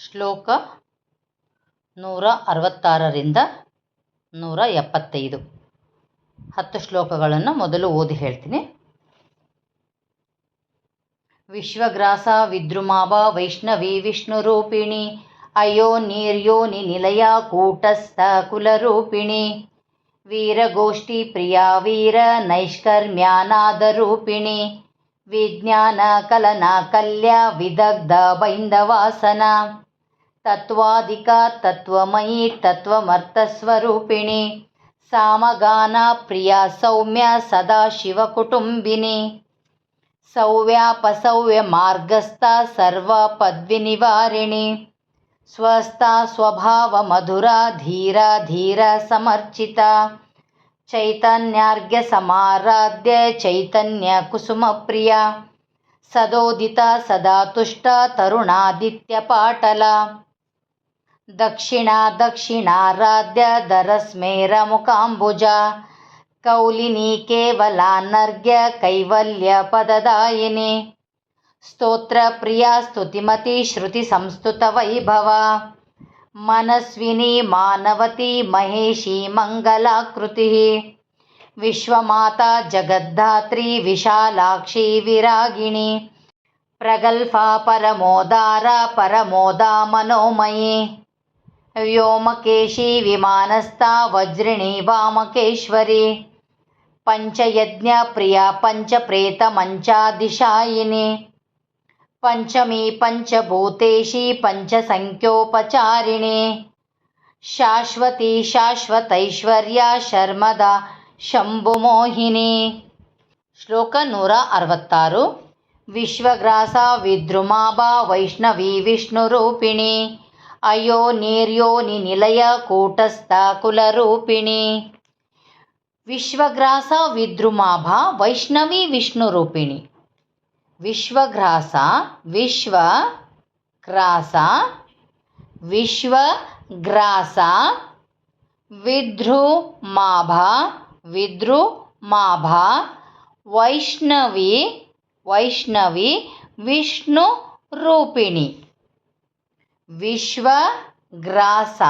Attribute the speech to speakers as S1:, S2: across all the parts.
S1: ಶ್ಲೋಕ 166ರಿಂದ 175. 10 ಶ್ಲೋಕಗಳನ್ನು ಮೊದಲು ಓದಿ ಹೇಳ್ತೀನಿ. ವಿಶ್ವಗ್ರಾಸ ವಿದ್ರುಮಾಭ ವೈಷ್ಣವಿ ವಿಷ್ಣುರೂಪಿಣಿ ಅಯೋನಿರ್ಯೋನಿ ನಿಲಯ ಕೂಟಸ್ಥ ಕುಲರೂಪಿಣಿ ವೀರಗೋಷ್ಠಿ ಪ್ರಿಯಾ ವೀರ ನೈಷ್ಕರ್ಮ್ಯಾನಾದರೂಪಿಣಿ ವಿಜ್ಞಾನ ಕಲನಾ ಕಲ್ಯ ವಿದಗ್ಧ ಬೈಂದವಾಸನ ತತ್ವಾಧಿಕ ತತ್ವಮಯಿ ತತ್ವಮರ್ಥಸ್ವರೂಪಿಣಿ ಸಾಮಗಾನ ಪ್ರಿಯ ಸೌಮ್ಯ ಸದಾಶಿವಕುಟುಂಬಿನಿ ಸೌವ್ಯಾಪಸೌವ್ಯ ಮಾರ್ಗಸ್ಥ ಸರ್ವ ಪದ್ವಿನಿವಾರಿಣಿ ಸ್ವಸ್ಥ ಸ್ವಭಾವ ಮಧುರ ಧೀರ ಧೀರ ಸಮರ್ಚಿತ ಚೈತನ್ಯಾರ್ಘ್ಯ ಸಮಾರಾಧ್ಯ ಚೈತನ್ಯ ಕುಸುಮ ಪ್ರಿಯ ಸದೋದಿತ ಸದಾ ತುಷ್ಟ ತರುಣಾದಿತ್ಯ ಪಾಟಲ ದಕ್ಷಿಣ ದಕ್ಷಿಣಾರಾಧ್ಯ ದರಸ್ಮೇರ ಮುಖಾಂಬುಜ ಕೌಲಿನಿ ಕೇವಲಾನರ್ಘ್ಯ ಕೈವಲ್ಯ ಪದದಾಯಿನಿ ಸ್ತೋತ್ರ ಪ್ರಿಯ ಸ್ತುತಿಮತಿ ಶ್ರುತಿ ಸಂಸ್ತುತ ವೈಭವ ಮನಸ್ವಿನಿ ಮಾನವತಿ ಮಹೇಶಿ ಮಂಗಲಾಕೃತಿ ವಿಶ್ವಮಾತಾ ಜಗದ್ಧಾತ್ರಿ ವಿಶಾಲಾಕ್ಷಿ ವಿರಾಗಿಣಿ ಪ್ರಗಲ್ಭಾ ಪರಮೋದಾರ ಪರಮೋದಾ ಮನೋಮಯಿ ವ್ಯೋಮಕೇಶಿ ವಿಮಾನಸ್ಥ ವಜ್ರಿಣಿ ವಾಮಕೇಶ್ವರಿ ಪಂಚಯಜ್ಞ ಪ್ರಿಯ ಪಂಚಪ್ರೇತ ಮಂಚಾದಿಶಾಯಿನಿ ಪಂಚಮಿ ಪಂಚಭೂತೇಶಿ ಪಂಚಸಂಖ್ಯೋಪಚಾರಿಣಿ ಶಾಶ್ವತಿ ಶಾಶ್ವತೈಶ್ವರ್ಯ ಶರ್ಮದಾ ಶಂಭುಮೋಹಿನಿ. ಶ್ಲೋಕ 166. ವಿಶ್ವಗ್ರಾಸ ವಿದ್ರುಮಾಭ ವೈಷ್ಣವಿ ವಿಷ್ಣುರೂಪಿಣಿ ಅಯೋನಿರ್ಯೋನಿ ನಿಲಯ ಕೂಟಸ್ಥ ಕುಲರೂಪಿಣಿ ವಿಶ್ವಗ್ರಾಸ ವಿದ್ರುಮಾಭ ವೈಷ್ಣವಿ ವಿಷ್ಣುರೂಪಿಣಿ. ವಿಶ್ವಗ್ರಾಸ ವಿಶ್ವಗ್ರಾಸ ವಿಶ್ವಗ್ರಾಸ ವಿದ್ರುಮಾಭ ವಿದ್ರುಮಾಭ ವೈಷ್ಣವಿ ವೈಷ್ಣವಿ ವಿಷ್ಣುರೂಪಿಣಿ ವಿಶ್ವಗ್ರಾಸ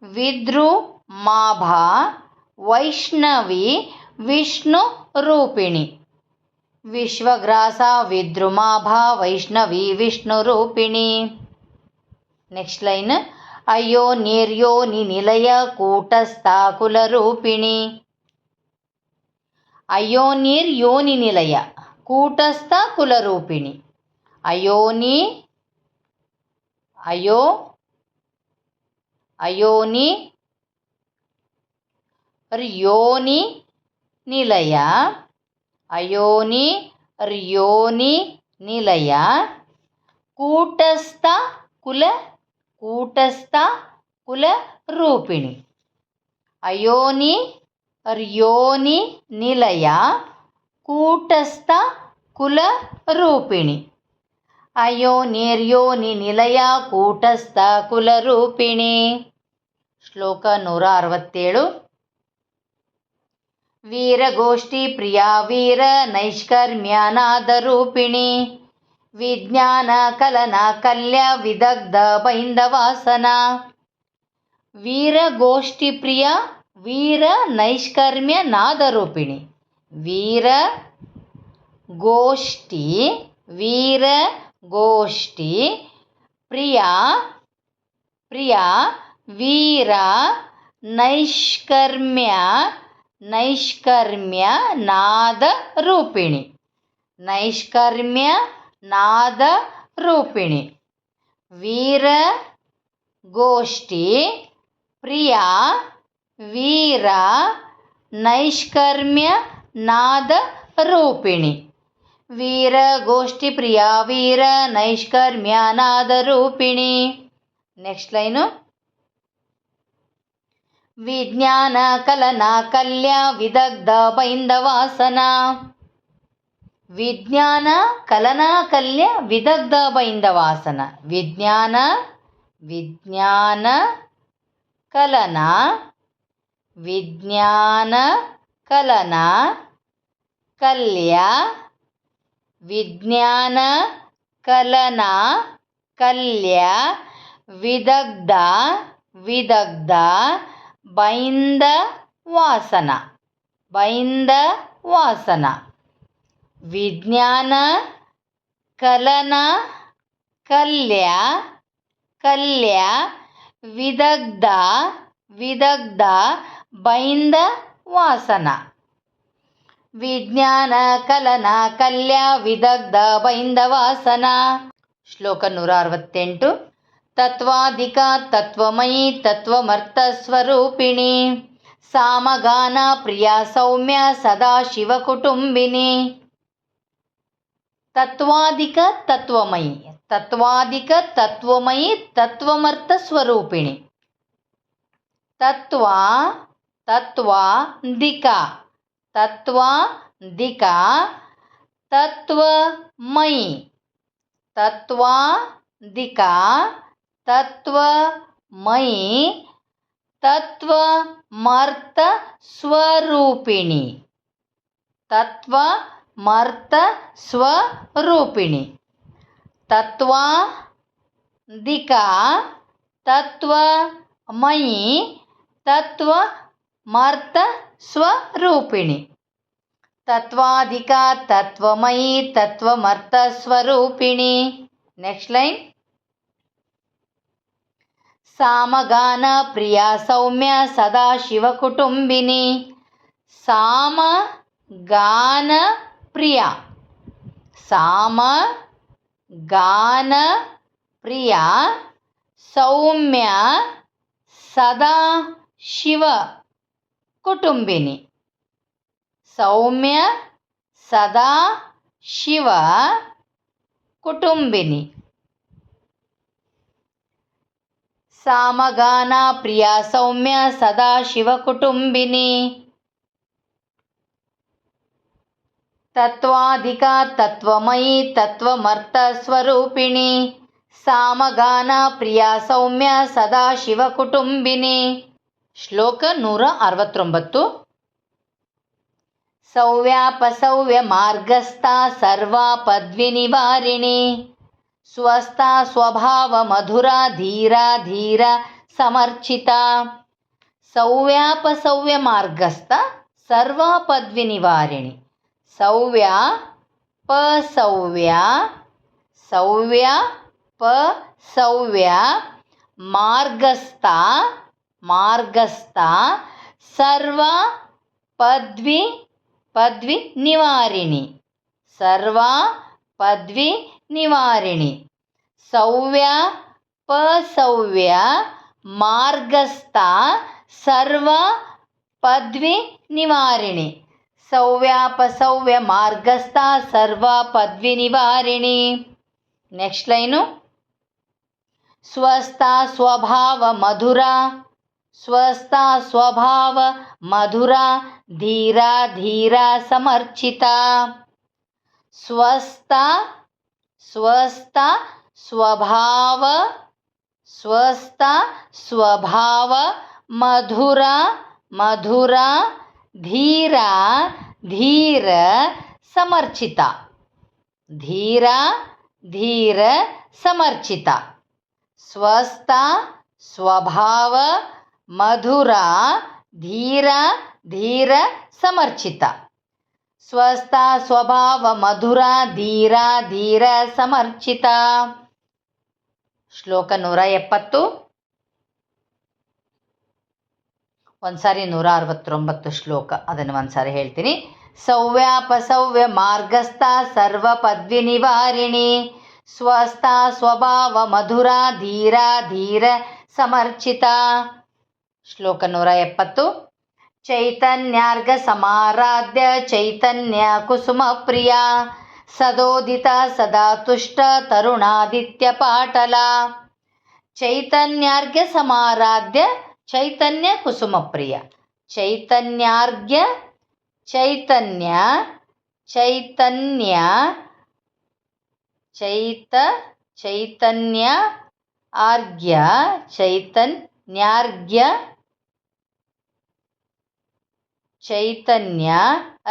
S1: ವಿದ್ರುಮಾಭ ವೈಷ್ಣವಿ ವಿಷ್ಣುರೂಪಿಣಿ ವಿಶ್ವಗ್ರಾಸ ವಿದ್ರುಮಾಭ ವೈಷ್ಣವಿ ವಿಷ್ಣುರೂಪಿಣಿ. Next line. ಅಯೋನಿರ್ಯೋನಿ ನಿಲಯ ಕೂಟಸ್ಥ ಕುಲರೂಪಿಣಿ ಅಯೋನಿರ್ಯೋನಿ ನಿಲಯ ಕೂಟಸ್ಥ ಕುಲರೂಪಿಣಿ ಅಯೋನಿ ಅಯೋ ಅಯೋನಿ ಯೋನಿ ನಿಲಯ ಅಯೋನಿ ಯೋನಿ ನಿಲಯ ಕೂಟಸ್ಥ ಕುಲ ಕೂಟಸ್ಥ ಕುಲರೂಪಿಣಿ ಅಯೋನಿ ಯೋನಿ ನಿಲಯ ಕೂಟಸ್ಥ ಕುಲರೂಪಿಣಿ ಅಯೋನಿರ್ಯೋನಿ ನಿಲಯ ಕೂಟಸ್ಥ ಕುಲರೂಪಿಣಿ. ಶ್ಲೋಕ 167. ವೀರಗೋಷ್ಠಿ ಪ್ರಿಯಾ ವೀರ ನೈಷ್ಕರ್ಮ್ಯಾನಾದರೂಪಿಣಿ ವಿಜ್ಞಾನ ಕಲನಾ ಕಲ್ಯ ವಿದಗ್ಧ ಬೈಂದವಾಸನ ವೀರಗೋಷ್ಠಿ ಪ್ರಿಯ ವೀರ ನೈಷ್ಕರ್ಮ್ಯ ನಾದರೂಪಿಣಿ ವೀರಗೋಷ್ಠಿ ವೀರಗೋಷ್ಠಿ ಪ್ರಿಯ ಪ್ರಿಯ ವೀರ ನೈಷ್ಕರ್ಮ್ಯ ನೈಷ್ಕರ್ಮ್ಯ ನಾದರೂಪಿಣಿ ನೈಷ್ಕರ್ಮ್ಯ ನಾದರೂಪಿಣಿ ವೀರಗೋಷ್ಠಿ ಪ್ರಿಯ ವೀರ ನೈಷ್ಕರ್ಮ್ಯ ನಾದರೂಪಿಣಿ ವೀರಗೋಷ್ಠಿ ಪ್ರಿಯ ವೀರ ನೈಷ್ಕರ್ಮ್ಯ ನಾದರೂಪಿಣಿ. Next line. ವಿಜ್ಞಾನ ಕಲನಾ ಕಲ್ಯ ವಿದಗ್ಧ ಬೈಂದವಾಸನ ವಿಜ್ಞಾನ ಕಲನಾ ಕಲ್ಯ ವಿದಗ್ಧ ಬೈಂದವಾಸನ ವಿಜ್ಞಾನ ವಿಜ್ಞಾನ ಕಲನಾ ವಿಜ್ಞಾನ ಕಲನಾ ಕಲ್ಯ ವಿಜ್ಞಾನ ಕಲನಾ ಕಲ್ಯ ವಿದಗ್ಧ ವಿದಗ್ಧ ಬೈಂದ ವಾಸನ ಬೈಂದ ವಾಸನ ವಿಜ್ಞಾನ ಕಲನ ಕಲ್ಯ ಕಲ್ಯ ವಿದಗ್ಧ ವಿದಗ್ಧ ಬೈಂದ ವಾಸನ ವಿಜ್ಞಾನ ಕಲನ ಕಲ್ಯ ವಿದಗ್ಧ ಬೈಂದ ವಾಸನ. ಶ್ಲೋಕ 168. ತತ್ವಾಧಿಕ ತತ್ವಮಯಿ ತತ್ವಮರ್ಥ ಸ್ವರೂಪಿಣಿ ಸಾಮಗಾನ ಪ್ರಿಯ ಸೌಮ್ಯ ಸದಾಶಿವ ಕುಟುಂಬಿನಿ. ತತ್ವಾಧಿಕ ತತ್ವಮಯಿ ತತ್ವಾಧಿಕ ತತ್ವಮಯಿ ತತ್ವಮರ್ಥ ಸ್ವರೂಪಿಣಿ. ತತ್ವ ತತ್ವಾಧಿಕ ತತ್ವಾಧಿಕ ತತ್ವಮಯಿ ತತ್ವಾಧಿಕ ತತ್ವಮಯಿ ತತ್ವಮರ್ಥ ಸ್ವರೂಪಿಣಿ ತತ್ವಮರ್ಥ ಸ್ವರೂಪಿಣಿ. ತತ್ವಾಧಿಕ ತತ್ವಮಯಿ ತತ್ವಮರ್ಥ ಸ್ವರೂಪಿಣಿ. ತತ್ವಾಧಿಕ ತತ್ವಮಯಿ ತತ್ವಮರ್ಥ ಸ್ವರೂಪಿಣಿ. Next line. ಸಾಮಗಾನ ಪ್ರಿಯ ಸೌಮ್ಯ ಸದಾಶಿವ ಕುಟುಂಬಿನಿ. ಸಾಮಗಾನ ಪ್ರಿಯ ಸಾಮಗಾನ ಪ್ರಿಯ ಸೌಮ್ಯ ಸದಾಶಿವ ಕುಟುಂಬಿನಿ. ಸೌಮ್ಯ ಸದಾಶಿವ ಕುಟುಂಬಿನಿ. ಸಾಮಗಾನ ಪ್ರಿಯ ಸೌಮ್ಯ ಸದಾಶಿವ ಕುಟುಂಬಿನಿ. ತತ್ವಾಧಿಕ ತತ್ವಮಯಿ ತತ್ವಮರ್ಥ ಸ್ವರೂಪಿಣಿ ಸಾಮಗಾನ ಪ್ರಿಯ ಸೌಮ್ಯ ಸದಾಶಿವ ಕುಟುಂಬಿನಿ. ಶ್ಲೋಕ 169. ಸೌವ್ಯಾಪಸೌವ್ಯ ಮಾರ್ಗಸ್ಥ ಸರ್ವಾ ಪದ್ವಿನಿವಾರಿಣಿ ಸ್ವಸ್ಥ ಸ್ವಭಾವ ಮಧುರ ಧೀರ ಧೀರ ಸಮರ್ಚಿತ. ಸೌವ್ಯಾಪಸೌವ್ಯ ಮಾರ್ಗಸ್ಥ ಸರ್ವಾ ಪದ್ವಿನಿವಾರಿಣಿ. ಸೌವ್ಯ ಪಸೌವ್ಯ ಸೌವ್ಯ ಪಸೌವ್ಯ ಮಾರ್ಗಸ್ಥ ಮಾರ್ಗಸ್ಥ ಸರ್ವ ಪದ್ವಿ ಪದ್ವಿ ನಿವಾರಿಣಿ ಸರ್ವ ಪದ್ವಿ ನಿವಾರಿಣಿ. ಸೌವ್ಯ ಪಸೌವ್ಯ ಮಾರ್ಗಸ್ಥ ಸರ್ವ ಪದ್ವಿ ನಿವಾರಿಣಿ. ಸೌವ್ಯಾಪಸೌವ್ಯ ಮಾರ್ಗಸ್ಥ ಸರ್ವ ಪದ್ವಿ ನಿವಾರಿಣಿ. Next line. ಸ್ವಸ್ಥ ಸ್ವಭಾವ ಮಧುರ ಸ್ವಸ್ಥ ಸ್ವಭಾವ ಮಧುರ ಧೀರ ಧೀರ ಸಮರ್ಚಿತ. ಸ್ವಸ್ಥ ಸ್ವಸ್ಥ ಸ್ವಭಾವ ಸ್ವಸ್ಥ ಸ್ವಭಾವ ಮಧುರ ಮಧುರ ಧೀರ ಧೀರ ಸಮರ್ಚಿತ. ಧೀರ ಧೀರ ಸಮರ್ಚಿತ. ಸ್ವಸ್ಥ ಸ್ವಭಾವ ಮಧುರ ಧೀರ ಧೀರ ಸಮರ್ಚಿತ. ಸ್ವಸ್ಥ ಸ್ವಭಾವ ಮಧುರ ಧೀರ ಧೀರ ಸಮರ್ಚಿತ. ಶ್ಲೋಕ 170. ಒಂದ್ಸಾರಿ 169 ಶ್ಲೋಕ, ಅದನ್ನು ಒಂದ್ಸಾರಿ ಹೇಳ್ತೀನಿ. ಸೌವ್ಯಾಪಸೌವ್ಯ ಮಾರ್ಗಸ್ಥ ಸರ್ವ ಪದ್ವಿ ನಿವಾರಿಣಿ ಸ್ವಸ್ಥ ಸ್ವಭಾವ ಮಧುರ ಧೀರ ಧೀರ ಸಮರ್ಚಿತ. ಶ್ಲೋಕ 170. ಚೈತನ್ಯಾರ್ಘ ಸಮಾರಾಧ್ಯ ಚೈತನ್ಯ ಕುಸುಮ ಪ್ರಿಯ ಸದೋದಿತ ಸದಾ ತುಷ್ಟ ತರುಣಾದಿತ್ಯ ಪಾಟಲ. ಚೈತನ್ಯಾರ್ಘ್ಯ ಸಮಾರಾಧ್ಯ ಚೈತನ್ಯ ಕುಸುಮ ಪ್ರಿಯ. ಚೈತನ್ಯಾರ್ಘ್ಯ ಚೈತನ್ಯ ಚೈತನ್ಯ ಚೈತನ್ಯ ಆರ್ಘ್ಯ ಚೈತನ್ಯಾರ್ಘ್ಯ ಚೈತನ್ಯ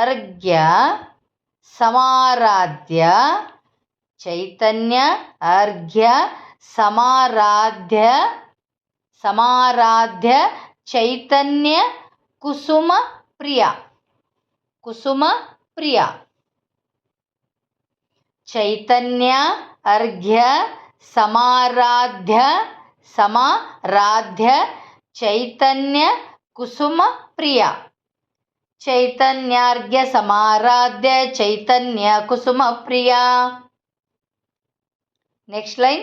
S1: ಅರ್ಘ್ಯ ಸಮಾರಾಧ್ಯ ಚೈತನ್ಯ ಅರ್ಘ್ಯ समाराध्य समाराध्य चैतन्य कुसुम प्रिया कुसुम प्रिया चैतन्य अर्घ्य समाराध्य समाराध्य चैतन्य कुसुम प्रिया चैतन्यार्घ्य समाराध्य चैतन्य कुसुम प्रिया. Next line.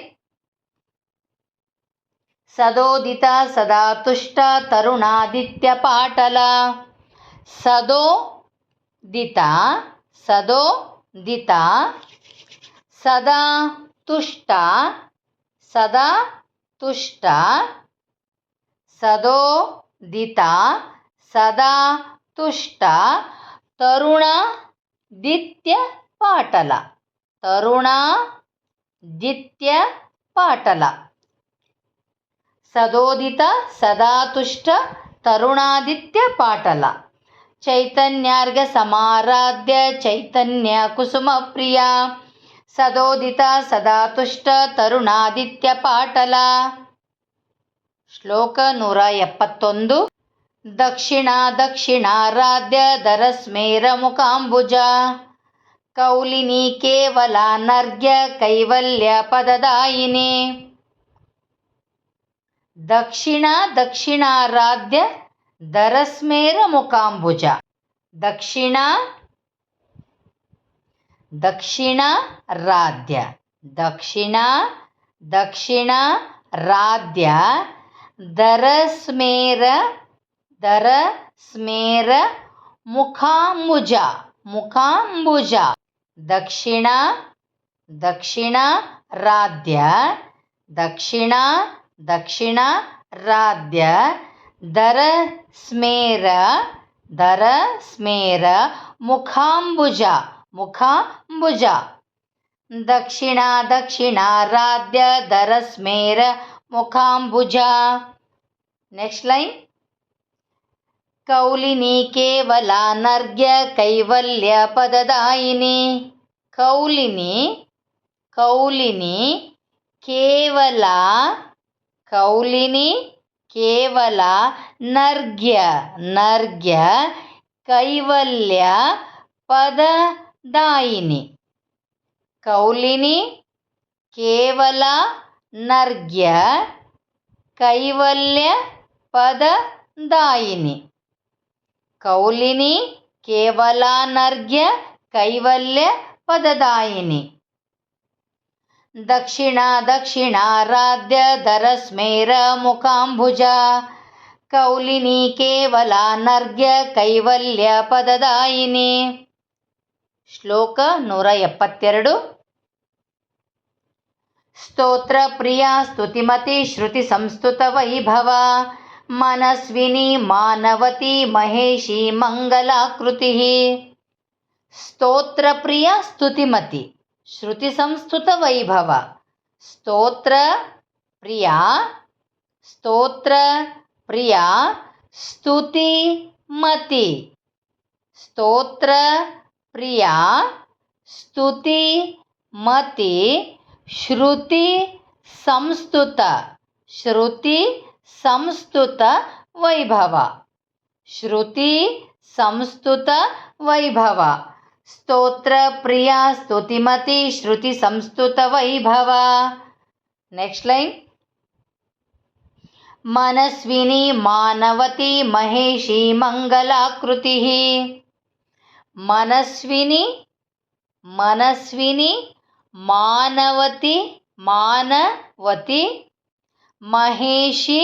S1: सदोदित सदा तुष्ट तरुणादित्य पाटल सदोदित सदोदित सदा तुष्ट सदा तुष्ट सदोदित सदा तुष्ट तरुणादित्य पाटल तरुणादित्य पाटल सदोदित सदा तुष्ट तरुणादित्य पाटल चैतन्यार्घ्य समाराध्य चैतन्य कुसुम प्रिया सदोदित सदा तुष्ट तरुणादित्य पाटल. ಶ್ಲೋಕ 171. ದಕ್ಷಿಣ ದಕ್ಷಿಣಾರಾಧ್ಯ ದರಸ್ಮೇರ ಮುಖಾಂಬುಜ ಕೌಲಿನಿ ಕೇವಲಾನರ್ಘ್ಯ ಕೈವಲ್ಯ ಪದದಾಯಿನಿ. ದಕ್ಷಿಣ ದಕ್ಷಿಣಾರಾಧ್ಯ ದರಸ್ಮೇರ ಮುಖಾಂಬುಜ ದಕ್ಷಿಣ ದಕ್ಷಿಣಾರಾಧ್ಯ ದಕ್ಷಿಣ ದಕ್ಷಿಣಾರಾಧ್ಯ ದರಸ್ಮೇರ ದರಸ್ಮೇರ ಮುಖಾಂಬುಜ ಮುಖಾಂಬುಜ ದಕ್ಷಿಣ ದಕ್ಷಿಣಾರಾಧ್ಯ ದಕ್ಷಿಣ ದಕ್ಷಿಣಾರಾಧ್ಯ ದರಸ್ಮೇರ ದರಸ್ಮೇರ ಮುಖಾಂಬುಜ ಮುಖಾಂಬುಜ ದಕ್ಷಿಣ ದಕ್ಷಿಣಾರಾಧ್ಯ ದರಸ್ಮೇರ ಮುಖಾಂಬುಜ. Next line. ಕೌಲಿನಿ ಕೇವಲಾನರ್ಘ್ಯ ಕೈವಲ್ಯ ಪದದಾಯಿನಿ ಕೌಲಿನಿ ಕೌಲಿನಿ ಕೇವಲ ಕೌಲಿನಿ ಕೇವಲ ನರ್ಘ್ಯ ನರ್ಘ್ಯ ಕೈವಲ್ಯ ಪದದಾಯಿನಿ ಕೌಲಿನಿ ಕೇವಲ ನರ್ಘ್ಯ ಕೈವಲ್ಯ ಪದದಾಯಿನಿ ಕೌಲಿನಿ ಕೇವಲಾನರ್ಘ್ಯ ಕೈವಲ್ಯ ಪದದಾಯಿನಿ. ದಕ್ಷಿಣ ದಕ್ಷಿಣಾರಾಧ್ಯ ದರಸ್ಮೇರ ಮುಖಾಂಬುಜ ಕೌಲಿನಿ ಕೇವಲಾನರ್ಘ್ಯ ಕೈವಲ್ಯ ಪದದಾಯಿನಿ. ಶ್ಲೋಕ 172. ಸ್ತೋತ್ರ ಪ್ರಿಯ ಸ್ತುತಿಮತಿ ಶ್ರುತಿ ಸಂಸ್ತುತ ವೈಭವ ಮನಸ್ವಿನಿ ಮಾನವತಿ ಮಹೇಶಿ ಮಂಗಲಾಕೃತಿ. ಸ್ತೋತ್ರ ಪ್ರಿಯ ಸ್ತುತಿಮತಿ ಶ್ರುತಿ ಸಂಸ್ತುತ ವೈಭವ ಸ್ತೋತ್ರ ಪ್ರಿಯ ಸ್ತೋತ್ರ ಪ್ರಿಯ ಸ್ತುತಿಮತಿ ಸ್ತೋತ್ರ ಪ್ರಿಯ ಸ್ತುತಿಮತಿ ಶ್ರುತಿ ಸಂಸ್ತುತ ಶ್ರುತಿ ಸಂಸ್ತುತ ವೈಭವ ಶ್ರುತಿ ಸಂಸ್ತುತ ವೈಭವ ಸ್ತೋತ್ರ ಪ್ರಿಯ ಸ್ತುತಿಮತಿ ಶ್ರುತಿ ಸಂಸ್ತುತ ವೈಭವ. Next line. ಮನಸ್ವಿನಿ ಮಾನವತಿ ಮಹೇಶಿ ಮಂಗಲಾಕೃತಿ ಮನಸ್ವಿನಿ ಮನಸ್ವಿನಿ ಮಾನವತಿ ಮಾನವತಿ ಮಹೇಶಿ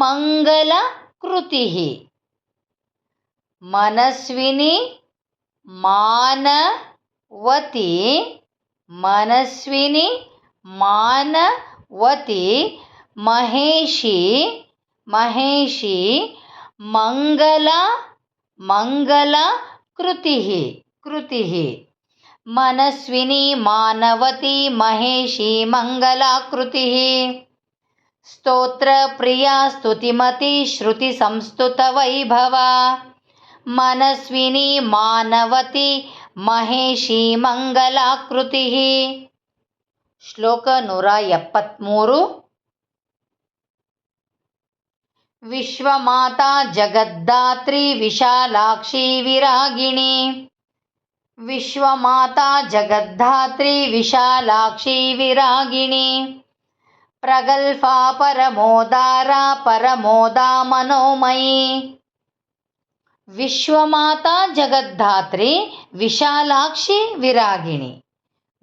S1: ಮಂಗಲಕೃತಿ ಮನಸ್ವಿನಿ ಮಾನವತಿ ಮನಸ್ವಿನಿ ಮಾನವತಿ ಮಹೇಶಿ ಮಹೇಶಿ ಮಂಗಲ ಮಂಗಲ ಕೃತಿ ಕೃತಿ ಮನಸ್ವಿನಿ ಮಾನವತಿ ಮಹೇಶಿ ಮಂಗಲಾಕೃತಿ ಸ್ತೋತ್ರ ಪ್ರಿಯ ಸ್ತುತಿಮತಿ ಶ್ರುತಿ ಸಂಸ್ತುತ ವೈಭವ ಮನಸ್ವಿನಿ ಮಾನವತಿ ಮಹೇಶಿ ಮಂಗಲಾಕೃತಿ. ಶ್ಲೋಕ 173. ವಿಶ್ವಮಾತಾ ಜಗದ್ದಾತ್ರಿ ವಿಶಾಲಾಕ್ಷಿ ವಿರಾಗಿಣಿ. ವಿಶ್ವಮಾತಾ ಜಗದ್ದಾತ್ರಿ ವಿಶಾಲಾಕ್ಷಿ ವಿರಾಗಿಣಿ. ಪ್ರಗಲ್ಭಾ ಪರಮೋದಾರ ಪರಮೋದಾ ಮನೋಮಯಿ. ವಿಶ್ವಮಾತಾ ಜಗದ್ದಾತ್ರಿ ವಿಶಾಲಾಕ್ಷಿ ವಿರಾಗಿಣಿ.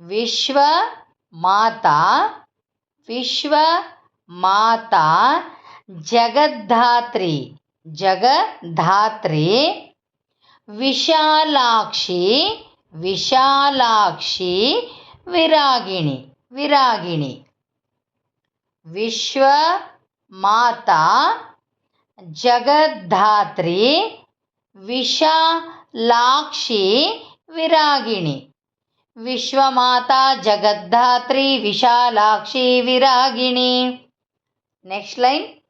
S1: ವಿಶ್ವಮಾತಾ ಜಗದ್ದಾತ್ರಿ ವಿಶಾಲಾಕ್ಷಿ ವಿರಾಗಿಣಿ. ವಿಶ್ವಮಾತಾ ಜಗದ್ದಾತ್ರಿ ವಿಶಾಲಾಕ್ಷಿ ವಿರಾಗಿಣಿ. ವಿಶ್ವಮಾತಾ ಜಗದ್ದಾತ್ರಿ ವಿಶಾಲಾಕ್ಷಿ ವಿರಾಗಿಣಿ. Next line.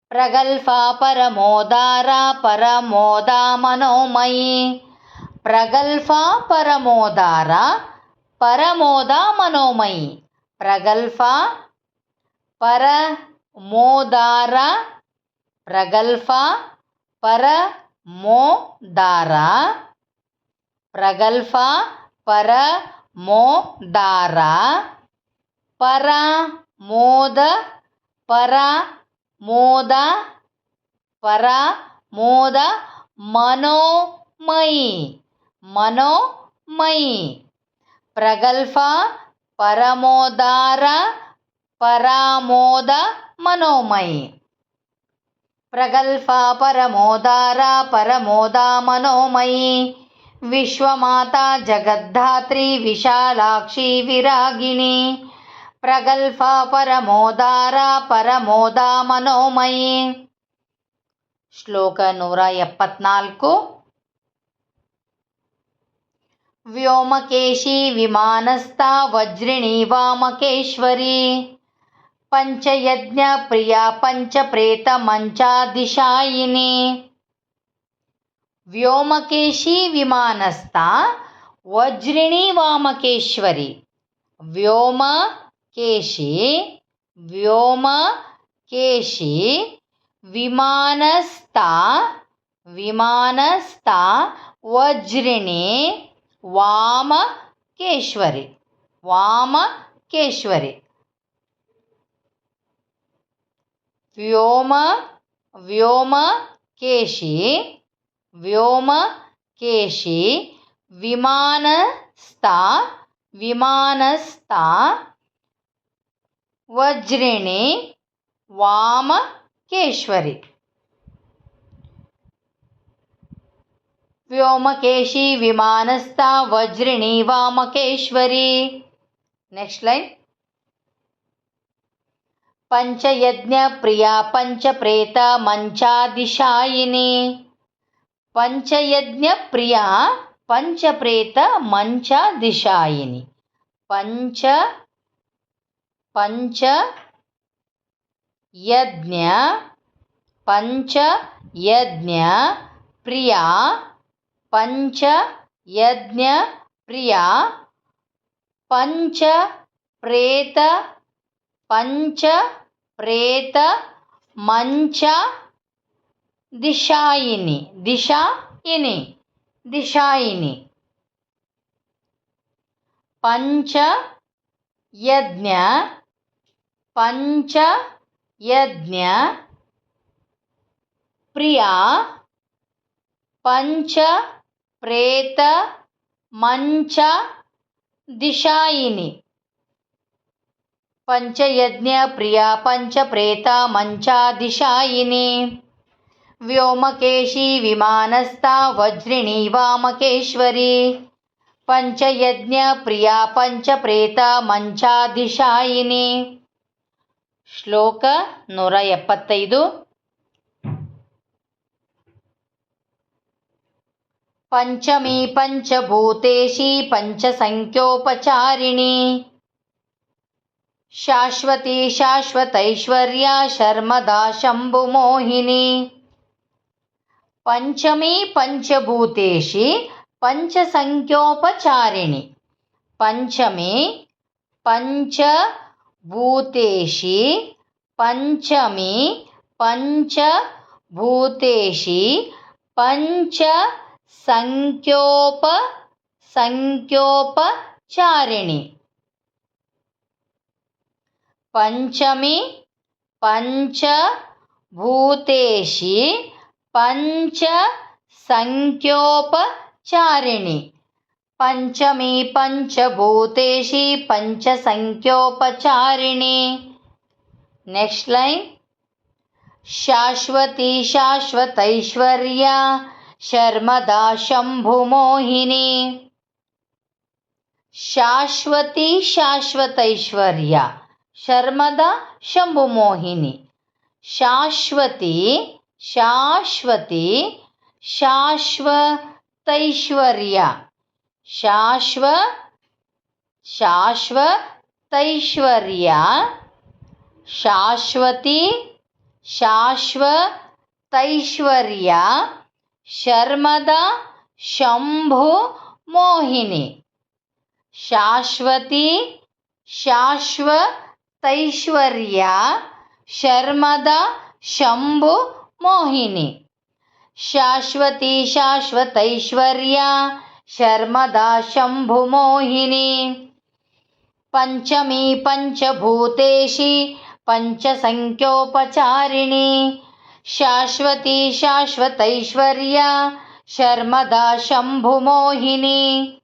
S1: ಪ್ರಗಲ್ಭಾ ಪರಮೋದಾರ ಪರಮೋದಾ ಮನೋಮಯಿ. ಪ್ರಗಲ್ಭಾ ಪರಮೋದಾರ ಪರಮೋದಾ ಮನೋಮಯಿ. ಪ್ರಗಲ್ಭಾ ಪರಮೋದಾರ ಪ್ರಗಲ್ಭಾ ಪರಮೋದಾರ ಪ್ರಗಲ್ಭಾ ಪರಮೋದಾರ ಪರಮೋದ ಮನೋಮಯಿ. ಪ್ರಗಲ್ಭಾ ಪರಮೋದಾರ ಪರಮೋದ ಮನೋಮಯಿ. ಪ್ರಗಲ್ಭಾ ಪರಮೋದಾರ ಪರಮೋದ ಮನೋಮಯಿ. ವಿಶ್ವಮಾತಾ ಜಗದ್ದಾತ್ರಿ ವಿಶಾಲಾಕ್ಷಿ ವಿರಾಗಿಣಿ. ಪ್ರಗಲ್ಭಾ ಪರಮೋದಾರ ಪರಮೋದ ಮನೋಮಯಿ. ಶ್ಲೋಕ 174. ವ್ಯೋಮಕೇಶಿ ವಿಮಾನಸ್ಥ ವಜ್ರಿಣಿ ವಾಮಕೇಶ್ವರಿ. ಪಂಚಯಜ್ಞ ಪ್ರಿಯ ಪಂಚಪ್ರೇತ ಮಂಚಾದಿಶಾಯಿನಿ. ವ್ಯೋಮಕೇಶಿ ವಿಮಾನಸ್ಥ ವಜ್ರಿಣಿ ವಾಮಕೇಶ್ವರಿ. ವ್ಯೋಮಕೇಶಿ ವಿಮಾನಸ್ಥ ವಜ್ರಿಣಿ ವಾಮಕೇಶ್ವರಿ. ವ್ಯೋಮಕೇಶಿ ವಿಮಾನಸ್ಥ ವಜ್ರಿಣಿ ವಾಮಕೇಶ್ವರಿ. ವ್ಯೋಮಕೇಶಿ ವಿಮಾನಸ್ಥ ವಜ್ರಿಣಿ ವಾಮಕೇಶ್ವರಿ. Next line. ಪಂಚಯಜ್ಞ ಪ್ರಿಯ ಪಂಚಪ್ರೇತ ಮಂಚಾದಿಶಾಯಿನಿ. ಪಂಚಯಜ್ಞ ಪ್ರಿಯ ಪಂಚಪ್ರೇತ ಮಂಚಾದಿಶಾಯಿನಿ. ಪಂಚಯಜ್ಞ ಪ್ರಿಯ ಪಂಚಪ್ರೇತ ಮಂಚ ದಿಶಾಯಿನಿ. ಪಂಚಯಜ್ಞ ಪ್ರಿಯ ಪಂಚಪ್ರೇತ ಮಂಚ ದಿಶಾಯಿನಿ. ಪಂಚಯಜ್ಞ ಪ್ರಿಯ ಪಂಚಪ್ರೇತ ಮಂಚಾದಿಶಾಯಿನಿ. ವ್ಯೋಮಕೇಶಿ ವಿಮಾನಸ್ಥ ವಜ್ರಿಣಿ ವಾಮಕೇಶ್ವರಿ. ಪಂಚಯಜ್ಞ ಪ್ರಿಯ ಪಂಚಪ್ರೇತ ಮಂಚಾದಿಶಾಯಿನಿ. ಶ್ಲೋಕ 175. ಪಂಚಮಿ ಪಂಚಭೂತೇಶಿ ಪಂಚಸಂಖ್ಯೋಪಚಾರಿಣಿ. ಶಾಶ್ವತಿ ಶಾಶ್ವತೈಶ್ವರ್ಯ ಶರ್ಮದಾ ಶಂಭುಮೋಹಿನಿ. ಪಂಚಮಿ ಪಂಚಭೂತೇಶಿ ಪಂಚಸಂಖ್ಯೋಪಚಾರಿಣಿ. ಪಂಚಮಿ ಪಂಚಭೂತೇಶಿ ಪಂಚಮಿ ಪಂಚಭೂತೇಶಿ ಪಂಚ ಸಂಖ್ಯೋಪಚಾರಿಣಿ ಪಂಚಮಿ ಪಂಚಭೂತೇಶಿ ಪಂಚ ಸಂಖ್ಯೋಪಚಾರಿಣಿ ಪಂಚಮಿ ಪಂಚಭೂತೇಶಿ ಪಂಚ ಸಂಖ್ಯೋಪಚಾರಿಣಿ. Next line. ಶಾಶ್ವತಿ ಶಾಶ್ವತೈಶ್ವರ್ಯ ಶರ್ಮದಾ ಶಂಭುಮೋಹಿನಿ. ಶಾಶ್ವತಿ ಶಾಶ್ವತೈಶ್ವರ್ಯ ಶರ್ಮದಾ ಶಂಭುಮೋಹಿನಿ. ಶಾಶ್ವತಿ ಶಾಶ್ವತಿ ಶಾಶ್ವತೈಶ್ವರ್ಯ ಶಾಶ್ವತೈಶ್ವರ್ಯ ಶಾಶ್ವತಿ ಶಾಶ್ವತೈಶ್ವರ್ಯ ಶರ್ಮದಾ ಶಂಭು ಮೋಹಿನಿ. ಶಾಶ್ವತಿ ಶಾಶ್ವತೈಶ್ವರ್ಯ ಶರ್ಮದಾ ಶಂಭು ಮೋಹಿನಿ. ಶಾಶ್ವತಿ ಶಾಶ್ವತೈಶ್ವರ್ಯ ಶರ್ಮದಾ ಶಂಭು ಮೋಹಿನಿ. ಪಂಚಮಿ ಪಂಚಭೂತೇಶಿ ಪಂಚ ಸಂಖ್ಯೋಪಚಾರಿಣಿ. ಶಾಶ್ವತಿ ಶಾಶ್ವತೈಶ್ವರ್ಯ ಶರ್ಮದಾ ಶಂಭು ಮೋಹಿನಿ.